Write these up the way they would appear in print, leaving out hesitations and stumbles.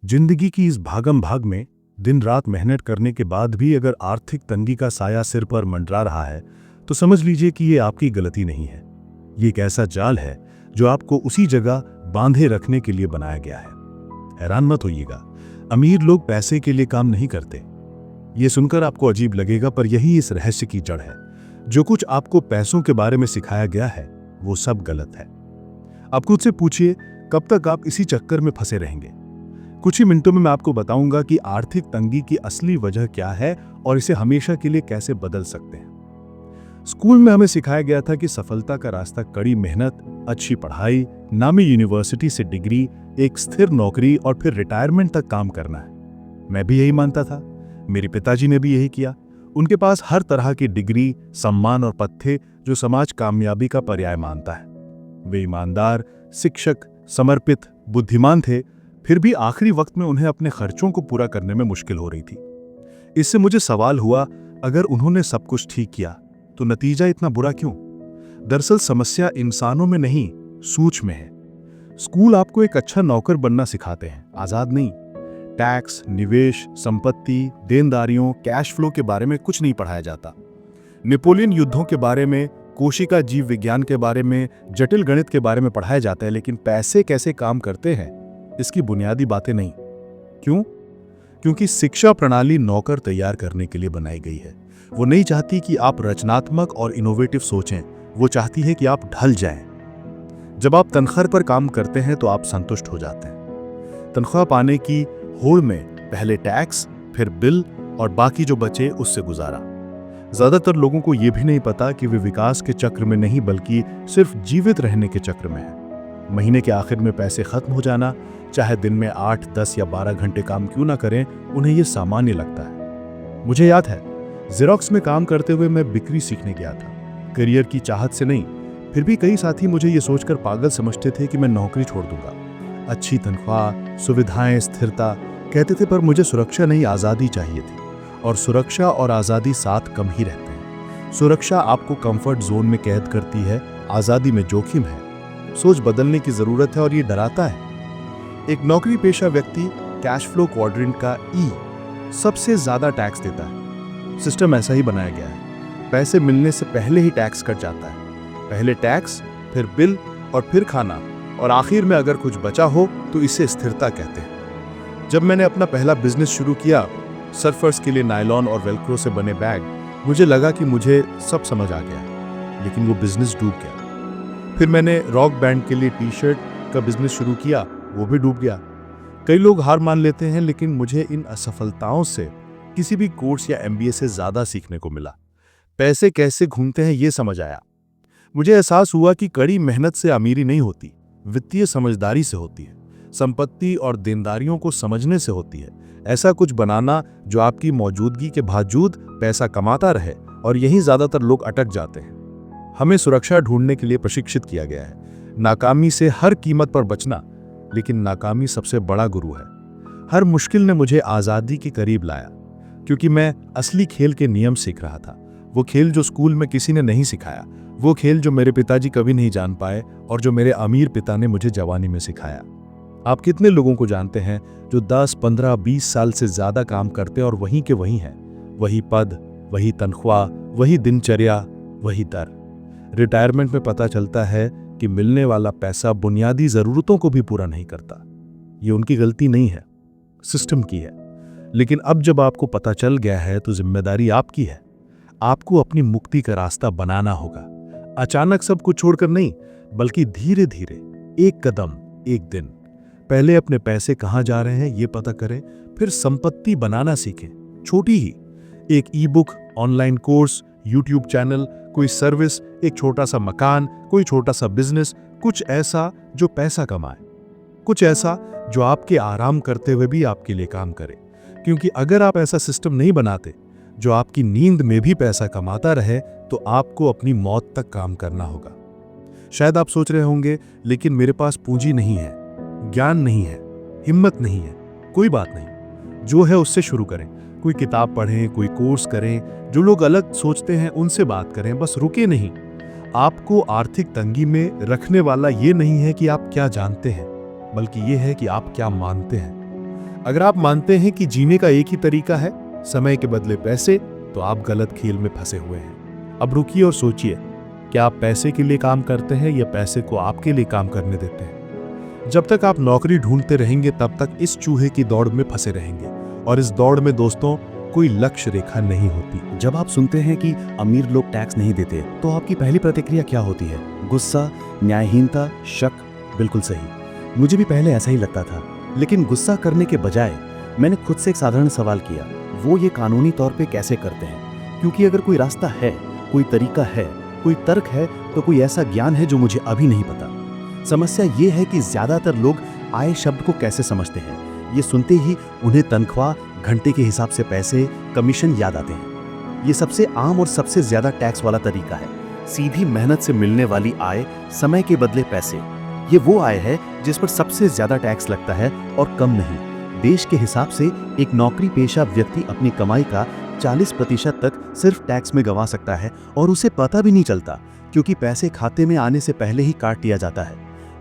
जिंदगी की इस भागम भाग में दिन रात मेहनत करने के बाद भी अगर आर्थिक तंगी का साया सिर पर मंडरा रहा है तो समझ लीजिए कि ये आपकी गलती नहीं है। ये एक ऐसा जाल है जो आपको उसी जगह बांधे रखने के लिए बनाया गया है। हैरान मत होइएगा, अमीर लोग पैसे के लिए काम नहीं करते। ये सुनकर आपको अजीब लगेगा, पर यही इस रहस्य की जड़ है। जो कुछ आपको पैसों के बारे में सिखाया गया है वो सब गलत है। आप खुद से पूछिए, कब तक आप इसी चक्कर में फंसे रहेंगे? कुछ ही मिनटों में मैं आपको बताऊंगा कि आर्थिक तंगी की असली वजह क्या है और इसे हमेशा के लिए कैसे बदल सकते हैं। स्कूल में हमें सिखाया गया था कि सफलता का रास्ता कड़ी मेहनत, अच्छी पढ़ाई, नामी यूनिवर्सिटी से डिग्री, एक स्थिर नौकरी और फिर रिटायरमेंट तक काम करना है। मैं भी यही मानता था। मेरे पिताजी ने भी यही किया। उनके पास हर तरह की डिग्री, सम्मान और पद थे जो समाज कामयाबी का पर्याय मानता है। वे ईमानदार, शिक्षक, समर्पित, बुद्धिमान थे, फिर भी आखिरी वक्त में उन्हें अपने खर्चों को पूरा करने में मुश्किल हो रही थी। इससे मुझे सवाल हुआ, अगर उन्होंने सब कुछ ठीक किया तो नतीजा इतना बुरा क्यों? दरअसल समस्या इंसानों में नहीं, सूझ में है। स्कूल आपको एक अच्छा नौकर बनना सिखाते हैं, आजाद नहीं। टैक्स, निवेश, संपत्ति, देनदारियों, कैश फ्लो के बारे में कुछ नहीं पढ़ाया जाता। नेपोलियन युद्धों के बारे में, कोशिका जीव विज्ञान के बारे में, जटिल गणित के बारे में पढ़ाया जाता है, लेकिन पैसे कैसे काम करते हैं इसकी बुनियादी बातें नहीं। क्यों? क्योंकि शिक्षा प्रणाली नौकर तैयार करने के लिए बनाई गई है। वो नहीं चाहती कि आप रचनात्मक और इनोवेटिव सोचें, वो चाहती है कि आप ढल जाएं। जब आप तनख्वाह पर काम करते हैं तो आप संतुष्ट हो जाते हैं। तनख्वाह पाने की होड़ में पहले टैक्स, फिर बिल और बाकी जो बचे उससे गुजारा। ज्यादातर लोगों को यह भी नहीं पता कि वे विकास के चक्र में नहीं बल्कि सिर्फ जीवित रहने के चक्र में हैं। महीने के आखिर में पैसे खत्म हो जाना, चाहे दिन में 8, 10 या 12 घंटे काम क्यों ना करें, उन्हें यह सामान्य लगता है। मुझे याद है, जेरोक्स में काम करते हुए मैं बिक्री सीखने गया था, करियर की चाहत से नहीं। फिर भी कई साथी मुझे ये सोचकर पागल समझते थे कि मैं नौकरी छोड़ दूंगा। अच्छी तनख्वाह, सुविधाएं, स्थिरता कहते थे, पर मुझे सुरक्षा नहीं, आज़ादी चाहिए थी। और सुरक्षा और आज़ादी साथ कम ही रहते हैं। सुरक्षा आपको कंफर्ट जोन में कैद करती है, आज़ादी में जोखिम है। सोच बदलने की जरूरत है और ये डराता है। एक नौकरी पेशा व्यक्ति कैश फ्लो क्वाड्रेंट का सबसे ज्यादा टैक्स देता है। सिस्टम ऐसा ही बनाया गया है। पैसे मिलने से पहले ही टैक्स कट जाता है। पहले टैक्स, फिर बिल और फिर खाना, और आखिर में अगर कुछ बचा हो तो इसे स्थिरता कहते हैं। जब मैंने अपना पहला बिजनेस शुरू किया, सर्फर्स के लिए नायलॉन और वेलक्रो से बने बैग, मुझे लगा कि मुझे सब समझ आ गया, लेकिन वो बिजनेस डूब गया। फिर मैंने रॉक बैंड के लिए टी शर्ट का बिजनेस शुरू किया, वो भी डूब गया। कई लोग हार मान लेते हैं, लेकिन मुझे इन असफलताओं से किसी भी कोर्स या एमबीए से ज्यादा सीखने को मिला। पैसे कैसे घूमते हैं ये समझ आया। मुझे एहसास हुआ कि कड़ी मेहनत से अमीरी नहीं होती, वित्तीय समझदारी से होती है। संपत्ति और देनदारियों को समझने से होती है। ऐसा कुछ बनाना जो आपकी मौजूदगी के बावजूद पैसा कमाता रहे, और यही ज्यादातर लोग अटक जाते हैं। हमें सुरक्षा ढूंढने के लिए प्रशिक्षित किया गया है, नाकामी से हर कीमत पर बचना, लेकिन नाकामी सबसे बड़ा गुरु है। हर मुश्किल ने मुझे आज़ादी के करीब लाया, क्योंकि मैं असली खेल के नियम सीख रहा था। वो खेल जो स्कूल में किसी ने नहीं सिखाया, वो खेल जो मेरे पिताजी कभी नहीं जान पाए और जो मेरे अमीर पिता ने मुझे जवानी में सिखाया। आप कितने लोगों को जानते हैं जो 10, 15, 20 साल से ज्यादा काम करते और वहीं के वहीं हैं? वही पद, वही तनख्वाह, वही दिनचर्या, वही दर। रिटायरमेंट में पता चलता है कि मिलने वाला पैसा बुनियादी जरूरतों को भी पूरा नहीं करता। ये उनकी गलती नहीं है, सिस्टम की है। लेकिन अब जब आपको पता चल गया है तो जिम्मेदारी आपकी है। आपको अपनी मुक्ति का रास्ता बनाना होगा। अचानक सब कुछ छोड़कर नहीं, बल्कि धीरे धीरे, एक कदम एक दिन। पहले अपने पैसे कहां जा रहे हैं ये पता करें, फिर संपत्ति बनाना सीखें, छोटी ही। एक ई book, online course, YouTube channel, कोई सर्विस, एक छोटा सा मकान, कोई छोटा सा बिजनेस, कुछ ऐसा जो पैसा कमाए, कुछ ऐसा जो आपके आराम करते हुए भी आपके लिए काम करे। क्योंकि अगर आप ऐसा सिस्टम नहीं बनाते जो आपकी नींद में भी पैसा कमाता रहे, तो आपको अपनी मौत तक काम करना होगा। शायद आप सोच रहे होंगे, लेकिन मेरे पास पूंजी नहीं है, ज्ञान नहीं है, हिम्मत नहीं है। कोई बात नहीं, जो है उससे शुरू करें। कोई किताब पढ़ें, कोई कोर्स करें, जो लोग अलग सोचते हैं उनसे बात करें, बस रुके नहीं। आपको आर्थिक तंगी में रखने वाला ये नहीं है कि आप क्या जानते हैं, बल्कि ये है कि आप क्या मानते हैं। अगर आप मानते हैं कि जीने का एक ही तरीका है, समय के बदले पैसे, तो आप गलत खेल में फंसे हुए हैं। अब रुकिए और सोचिए, क्या आप पैसे के लिए काम करते हैं या पैसे को आपके लिए काम करने देते हैं? जब तक आप नौकरी ढूंढते रहेंगे तब तक इस चूहे की दौड़ में फंसे रहेंगे, और इस दौड़ में दोस्तों कोई लक्ष्य रेखा नहीं होती। जब आप सुनते हैं कि अमीर लोग टैक्स नहीं देते, तो आपकी पहली प्रतिक्रिया क्या होती है? गुस्सा, न्यायहीनता, शक? बिल्कुल सही, मुझे भी पहले ऐसा ही लगता था। लेकिन गुस्सा करने के बजाय मैंने खुद से एक साधारण सवाल किया, वो ये कानूनी तौर पे कैसे करते हैं? क्योंकि अगर कोई रास्ता है, कोई तरीका है, कोई तर्क है, तो कोई ऐसा ज्ञान है जो मुझे अभी नहीं पता। समस्या ये है कि ज्यादातर लोग आय शब्द को कैसे समझते हैं। ये सुनते ही उन्हें तनख्वाह, घंटे के हिसाब से पैसे, कमीशन याद आते हैं। ये सबसे आम और सबसे ज्यादा टैक्स वाला तरीका है। सीधी मेहनत से मिलने वाली आय, समय के बदले पैसे, ये वो आय है जिस पर सबसे ज्यादा टैक्स लगता है और कम नहीं। देश के हिसाब से एक नौकरी पेशा व्यक्ति अपनी कमाई का 40% तक सिर्फ टैक्स में गंवा सकता है, और उसे पता भी नहीं चलता, क्योंकि पैसे खाते में आने से पहले ही काट लिया जाता है।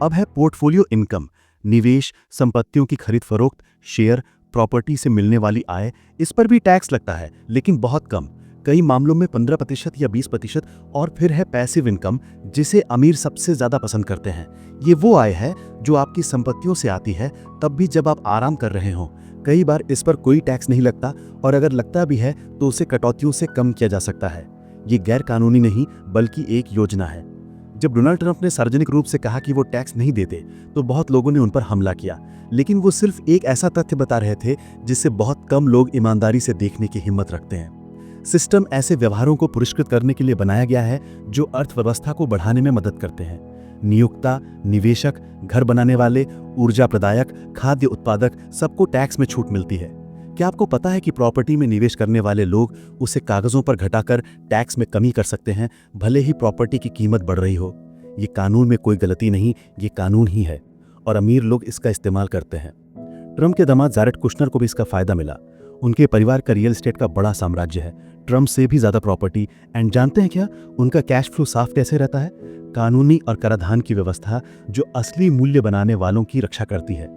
अब है पोर्टफोलियो इनकम, निवेश, संपत्तियों की खरीद फरोख्त, शेयर, प्रॉपर्टी से मिलने वाली आय। इस पर भी टैक्स लगता है, लेकिन बहुत कम, कई मामलों में 15% या 20%। और फिर है पैसिव इनकम, जिसे अमीर सबसे ज्यादा पसंद करते हैं। ये वो आय है जो आपकी संपत्तियों से आती है, तब भी जब आप आराम कर रहे हो। कई बार इस पर कोई टैक्स नहीं लगता, और अगर लगता भी है तो उसे कटौतियों से कम किया जा सकता है। ये गैर कानूनी नहीं, बल्कि एक योजना है। जब डोनाल्ड ट्रंप ने सार्वजनिक रूप से कहा कि वो टैक्स नहीं देते, तो बहुत लोगों ने उन पर हमला किया। लेकिन वो सिर्फ एक ऐसा तथ्य बता रहे थे जिससे बहुत कम लोग ईमानदारी से देखने की हिम्मत रखते हैं। सिस्टम ऐसे व्यवहारों को पुरस्कृत करने के लिए बनाया गया है जो अर्थव्यवस्था को बढ़ाने में मदद करते हैं। नियोक्ता, निवेशक, घर बनाने वाले, ऊर्जा प्रदायक, खाद्य उत्पादक, सबको टैक्स में छूट मिलती है। क्या आपको पता है कि प्रॉपर्टी में निवेश करने वाले लोग उसे कागजों पर घटाकर टैक्स में कमी कर सकते हैं, भले ही प्रॉपर्टी की कीमत बढ़ रही हो? ये कानून में कोई गलती नहीं, ये कानून ही है, और अमीर लोग इसका इस्तेमाल करते हैं। ट्रंप के दामाद जैरेड कुशनर को भी इसका फायदा मिला। उनके परिवार का रियल एस्टेट का बड़ा साम्राज्य है, ट्रंप से भी ज्यादा प्रॉपर्टी। एंड जानते हैं क्या, उनका कैश फ्लो साफ कैसे रहता है? कानूनी और कराधान की व्यवस्था जो असली मूल्य बनाने वालों की रक्षा करती है।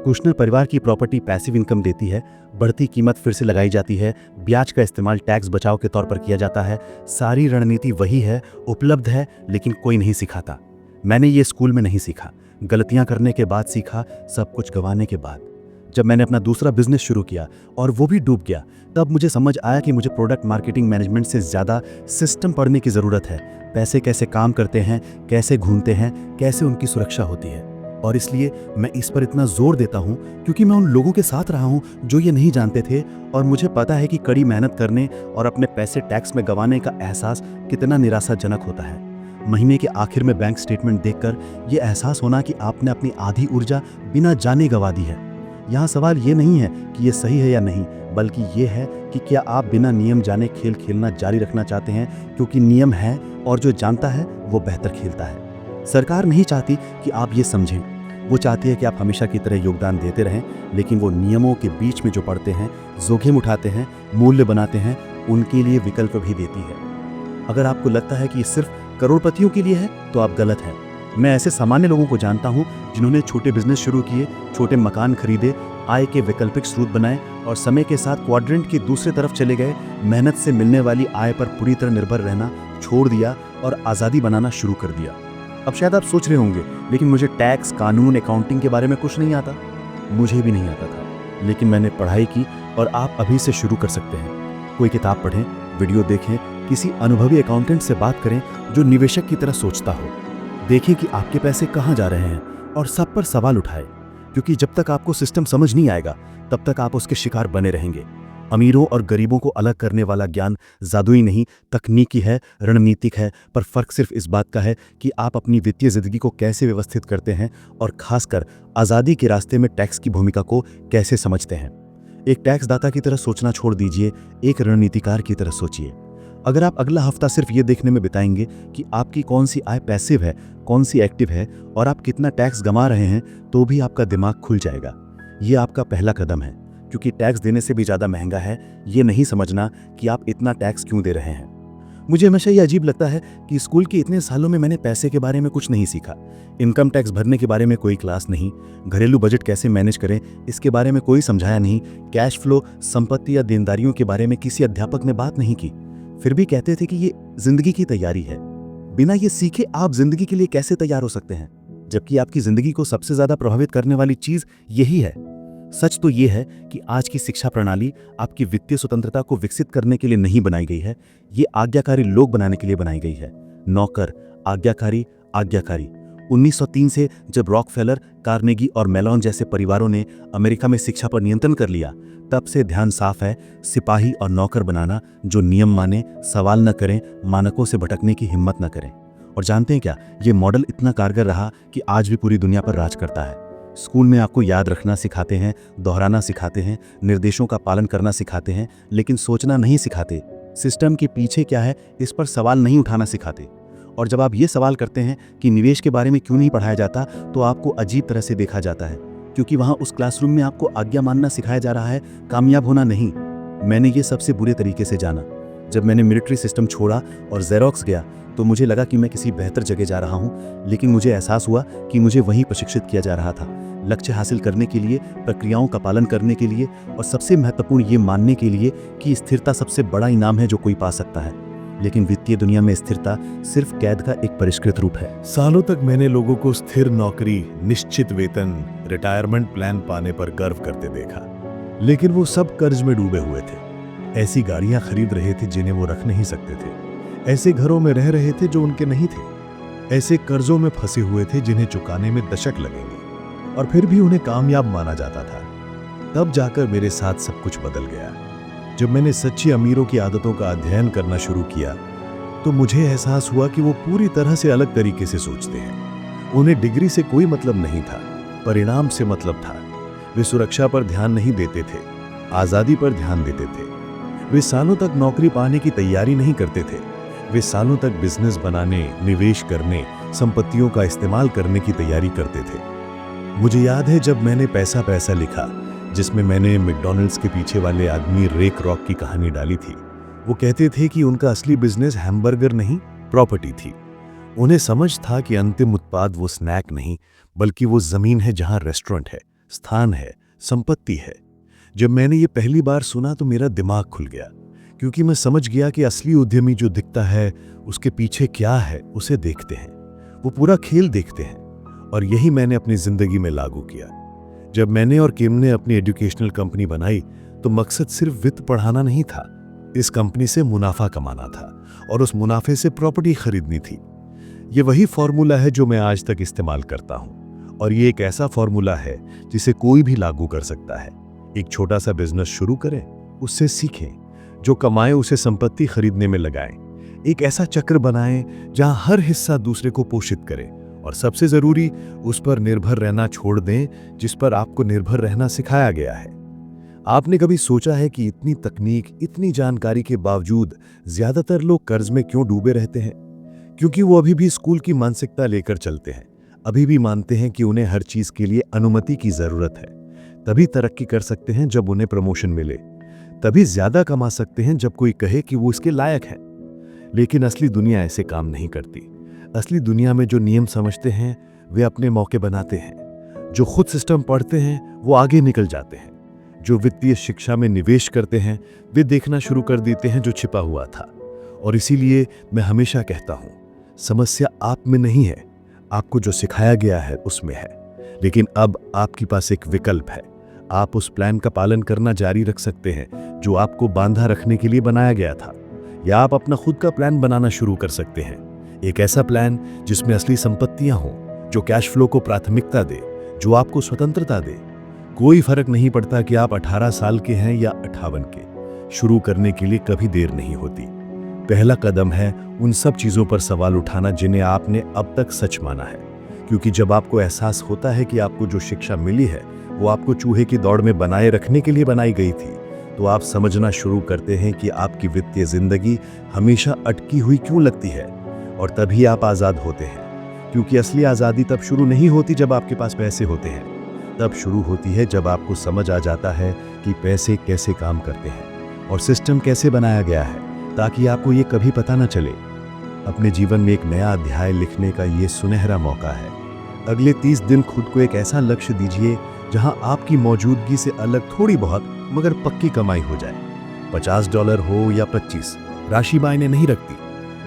कुशनर परिवार की प्रॉपर्टी पैसिव इनकम देती है, बढ़ती कीमत फिर से लगाई जाती है, ब्याज का इस्तेमाल टैक्स बचाव के तौर पर किया जाता है। सारी रणनीति वही है, उपलब्ध है, लेकिन कोई नहीं सिखाता। मैंने ये स्कूल में नहीं सीखा, गलतियां करने के बाद सीखा, सब कुछ गंवाने के बाद। जब मैंने अपना दूसरा बिजनेस शुरू किया और वो भी डूब गया, तब मुझे समझ आया कि मुझे प्रोडक्ट मार्केटिंग मैनेजमेंट से ज़्यादा सिस्टम पढ़ने की ज़रूरत है। पैसे कैसे काम करते हैं, कैसे घूमते हैं, कैसे उनकी सुरक्षा होती है। और इसलिए मैं इस पर इतना जोर देता हूँ क्योंकि मैं उन लोगों के साथ रहा हूँ जो ये नहीं जानते थे, और मुझे पता है कि कड़ी मेहनत करने और अपने पैसे टैक्स में गंवाने का एहसास कितना निराशाजनक होता है। महीने के आखिर में बैंक स्टेटमेंट देखकर ये एहसास होना कि आपने अपनी आधी ऊर्जा बिना जाने गंवा दी है। यहाँ सवाल ये नहीं है कि ये सही है या नहीं, बल्कि ये है कि क्या आप बिना नियम जाने खेल खेलना जारी रखना चाहते हैं, क्योंकि नियम है और जो जानता है वो बेहतर खेलता है। सरकार नहीं चाहती कि आप ये समझें, वो चाहती है कि आप हमेशा की तरह योगदान देते रहें, लेकिन वो नियमों के बीच में जो पड़ते हैं, जोखिम उठाते हैं, मूल्य बनाते हैं, उनके लिए विकल्प भी देती है। अगर आपको लगता है कि ये सिर्फ करोड़पतियों के लिए है, तो आप गलत हैं। मैं ऐसे सामान्य लोगों को जानता हूं जिन्होंने छोटे बिजनेस शुरू किए, छोटे मकान खरीदे, आय के वैकल्पिक स्रोत बनाए और समय के साथ क्वाड्रेंट की दूसरी तरफ चले गए। मेहनत से मिलने वाली आय पर पूरी तरह निर्भर रहना छोड़ दिया और आज़ादी बनाना शुरू कर दिया। अब शायद आप सोच रहे होंगे, लेकिन मुझे टैक्स, कानून, अकाउंटिंग के बारे में कुछ नहीं आता। मुझे भी नहीं आता था, लेकिन मैंने पढ़ाई की, और आप अभी से शुरू कर सकते हैं। कोई किताब पढ़ें, वीडियो देखें, किसी अनुभवी अकाउंटेंट से बात करें जो निवेशक की तरह सोचता हो। देखें कि आपके पैसे कहाँ जा रहे हैं और सब पर सवाल उठाएं, क्योंकि जब तक आपको सिस्टम समझ नहीं आएगा तब तक आप उसके शिकार बने रहेंगे। अमीरों और गरीबों को अलग करने वाला ज्ञान जादुई नहीं, तकनीकी है, रणनीतिक है, पर फर्क सिर्फ इस बात का है कि आप अपनी वित्तीय जिंदगी को कैसे व्यवस्थित करते हैं, और खासकर आज़ादी के रास्ते में टैक्स की भूमिका को कैसे समझते हैं। एक टैक्स दाता की तरह सोचना छोड़ दीजिए, एक रणनीतिकार की तरह सोचिए। अगर आप अगला हफ्ता सिर्फ ये देखने में बिताएंगे कि आपकी कौन सी आय पैसिव है, कौन सी एक्टिव है, और आप कितना टैक्स गंवा रहे हैं, तो भी आपका दिमाग खुल जाएगा। ये आपका पहला कदम है, क्योंकि टैक्स देने से भी ज़्यादा महंगा है ये नहीं समझना कि आप इतना टैक्स क्यों दे रहे हैं। मुझे हमेशा ये अजीब लगता है कि स्कूल के इतने सालों में मैंने पैसे के बारे में कुछ नहीं सीखा। इनकम टैक्स भरने के बारे में कोई क्लास नहीं, घरेलू बजट कैसे मैनेज करें इसके बारे में कोई समझाया नहीं, कैश फ्लो, संपत्ति या देनदारियों के बारे में किसी अध्यापक ने बात नहीं की। फिर भी कहते थे कि ये जिंदगी की तैयारी है। बिना ये सीखे आप जिंदगी के लिए कैसे तैयार हो सकते हैं, जबकि आपकी जिंदगी को सबसे ज्यादा प्रभावित करने वाली चीज यही है। सच तो ये है कि आज की शिक्षा प्रणाली आपकी वित्तीय स्वतंत्रता को विकसित करने के लिए नहीं बनाई गई है, ये आज्ञाकारी लोग बनाने के लिए बनाई गई है। नौकर, आज्ञाकारी, आज्ञाकारी। 1903 से जब रॉकफेलर, कार्नेगी और मेलोन जैसे परिवारों ने अमेरिका में शिक्षा पर नियंत्रण कर लिया, तब से ध्यान साफ है, सिपाही और नौकर बनाना जो नियम माने, सवाल न करें, मानकों से भटकने की हिम्मत न करें। और जानते हैं क्या, ये मॉडल इतना कारगर रहा कि आज भी पूरी दुनिया पर राज करता है। स्कूल में आपको याद रखना सिखाते हैं, दोहराना सिखाते हैं, निर्देशों का पालन करना सिखाते हैं, लेकिन सोचना नहीं सिखाते। सिस्टम के पीछे क्या है इस पर सवाल नहीं उठाना सिखाते। और जब आप ये सवाल करते हैं कि निवेश के बारे में क्यों नहीं पढ़ाया जाता, तो आपको अजीब तरह से देखा जाता है, क्योंकि वहाँ उस क्लासरूम में आपको आज्ञा मानना सिखाया जा रहा है, कामयाब होना नहीं। मैंने ये सबसे बुरे तरीके से जाना। जब मैंने मिलिट्री सिस्टम छोड़ा और जेरोक्स गया तो मुझे लगा कि मैं किसी बेहतर जगह जा रहा हूँ, लेकिन मुझे एहसास हुआ कि मुझे वहीं प्रशिक्षित किया जा रहा था, लक्ष्य हासिल करने के लिए, प्रक्रियाओं का पालन करने के लिए, और सबसे महत्वपूर्ण ये मानने के लिए कि स्थिरता सबसे बड़ा इनाम है जो कोई पा सकता है। लेकिन वित्तीय दुनिया में स्थिरता सिर्फ कैद का एक परिष्कृत रूप है। सालों तक मैंने लोगों को स्थिर नौकरी, निश्चित वेतन, रिटायरमेंट प्लान पाने पर गर्व करते देखा, लेकिन वो सब कर्ज में डूबे हुए थे। ऐसी गाड़ियां खरीद रहे थे जिन्हें वो रख नहीं सकते थे, ऐसे घरों में रह रहे थे जो उनके नहीं थे, ऐसे कर्जों में फंसे हुए थे जिन्हें चुकाने में दशक लगेंगे, और फिर भी उन्हें कामयाब माना जाता था। तब जाकर मेरे साथ सब कुछ बदल गया। जब मैंने सच्ची अमीरों की आदतों का अध्ययन करना शुरू किया तो मुझे एहसास हुआ कि वो पूरी तरह से अलग तरीके से सोचते हैं। उन्हें डिग्री से कोई मतलब नहीं था, परिणाम से मतलब था। वे सुरक्षा पर ध्यान नहीं देते थे, आजादी पर ध्यान देते थे। वे सालों तक नौकरी पाने की तैयारी नहीं करते थे, वे सालों तक बिजनेस बनाने, निवेश करने, संपत्तियों का इस्तेमाल करने की तैयारी करते थे। मुझे याद है जब मैंने पैसा पैसा लिखा, जिसमें मैंने मैकडॉनल्ड्स के पीछे वाले आदमी रे क्रॉक की कहानी डाली थी, वो कहते थे कि उनका असली बिजनेस हैमबर्गर नहीं, प्रॉपर्टी थी। उन्हें समझ था कि अंतिम उत्पाद वो स्नैक नहीं, बल्कि वो जमीन है जहां रेस्टोरेंट है, स्थान है, संपत्ति है। जब मैंने ये पहली बार सुना तो मेरा दिमाग खुल गया, क्योंकि मैं समझ गया कि असली उद्यमी जो दिखता है उसके पीछे क्या है उसे देखते हैं, वो पूरा खेल देखते हैं। और यही मैंने अपनी जिंदगी में लागू किया। जब मैंने और किम ने अपनी एजुकेशनल कंपनी बनाई तो मकसद सिर्फ वित्त पढ़ाना नहीं था, इस कंपनी से मुनाफा कमाना था और उस मुनाफे से प्रॉपर्टी खरीदनी थी। ये वही फॉर्मूला है जो मैं आज तक इस्तेमाल करता हूं, और ये एक ऐसा फॉर्मूला है जिसे कोई भी लागू कर सकता है। एक छोटा सा बिजनेस शुरू करें, उससे सीखें, जो कमाएं उसे संपत्ति खरीदने में लगाएं। एक ऐसा चक्र बनाएं जहां हर हिस्सा दूसरे को पोषित करे, और सबसे जरूरी, उस पर निर्भर रहना छोड़ दें जिस पर आपको निर्भर रहना सिखाया गया है। आपने कभी सोचा है कि इतनी तकनीक, इतनी जानकारी के बावजूद ज्यादातर लोग कर्ज में क्यों डूबे रहते हैं? क्योंकि वो अभी भी स्कूल की मानसिकता लेकर चलते हैं, अभी भी मानते हैं कि उन्हें हर चीज के लिए अनुमति की जरूरत है। तभी तरक्की कर सकते हैं जब उन्हें प्रमोशन मिले, तभी ज्यादा कमा सकते हैं जब कोई कहे कि वो इसके लायक है। लेकिन असली दुनिया ऐसे काम नहीं करती। असली दुनिया में जो नियम समझते हैं वे अपने मौके बनाते हैं, जो खुद सिस्टम पढ़ते हैं वो आगे निकल जाते हैं, जो वित्तीय शिक्षा में निवेश करते हैं वे देखना शुरू कर देते हैं जो छिपा हुआ था। और इसीलिए मैं हमेशा कहता हूं, समस्या आप में नहीं है, आपको जो सिखाया गया है उसमें है। लेकिन अब आपके पास एक विकल्प है, आप उस प्लान का पालन करना जारी रख सकते हैं जो आपको बांधा रखने के लिए बनाया गया था, या आप अपना खुद का प्लान बनाना शुरू कर सकते हैं। एक ऐसा प्लान जिसमें असली संपत्तियां हों, जो कैश फ्लो को प्राथमिकता दे, जो आपको स्वतंत्रता दे। कोई फर्क नहीं पड़ता कि आप 18 साल के हैं या 58 के, शुरू करने के लिए कभी देर नहीं होती। पहला कदम है उन सब चीजों पर सवाल उठाना जिन्हें आपने अब तक सच माना है, क्योंकि जब आपको एहसास होता है कि आपको जो शिक्षा मिली है वो आपको चूहे की दौड़ में बनाए रखने के लिए बनाई गई थी, तो आप समझना शुरू करते हैं कि आपकी वित्तीय जिंदगी हमेशा अटकी हुई क्यों लगती है। और तभी आप आजाद होते हैं, क्योंकि असली आजादी तब शुरू नहीं होती जब आपके पास पैसे होते हैं, तब शुरू होती है जब आपको समझ आ जाता है कि पैसे कैसे काम करते हैं और सिस्टम कैसे बनाया गया है, ताकि आपको ये कभी पता न चले। अपने जीवन में एक नया अध्याय लिखने का ये सुनहरा मौका है। अगले 30 दिन खुद को एक ऐसा लक्ष्य दीजिए जहां आपकी मौजूदगी से अलग थोड़ी बहुत मगर पक्की कमाई हो जाए। $50 हो या 25, राशि मायने नहीं रखती।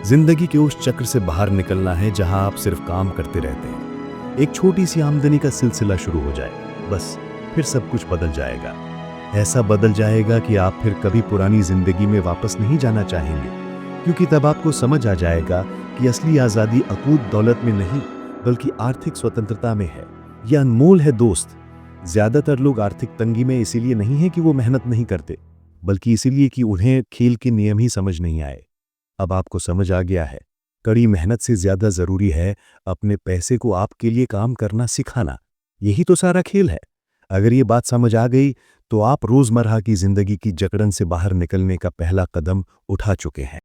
जिंदगी के उस चक्र से बाहर निकलना है जहां आप सिर्फ काम करते रहते हैं। एक छोटी सी आमदनी का सिलसिला शुरू हो जाए, बस फिर सब कुछ बदल जाएगा। ऐसा बदल जाएगा कि आप फिर कभी पुरानी जिंदगी में वापस नहीं जाना चाहेंगे, क्योंकि तब आपको समझ आ जाएगा कि असली आज़ादी अकूत दौलत में नहीं बल्कि आर्थिक स्वतंत्रता में है। यह अनमोल है दोस्त। ज्यादातर लोग आर्थिक तंगी में इसीलिए नहीं है कि वो मेहनत नहीं करते, बल्कि इसीलिए कि उन्हें खेल के नियम ही समझ नहीं आए। अब आपको समझ आ गया है, कड़ी मेहनत से ज्यादा जरूरी है अपने पैसे को आपके लिए काम करना सिखाना। यही तो सारा खेल है। अगर ये बात समझ आ गई तो आप रोजमर्रा की जिंदगी की जकड़न से बाहर निकलने का पहला कदम उठा चुके हैं।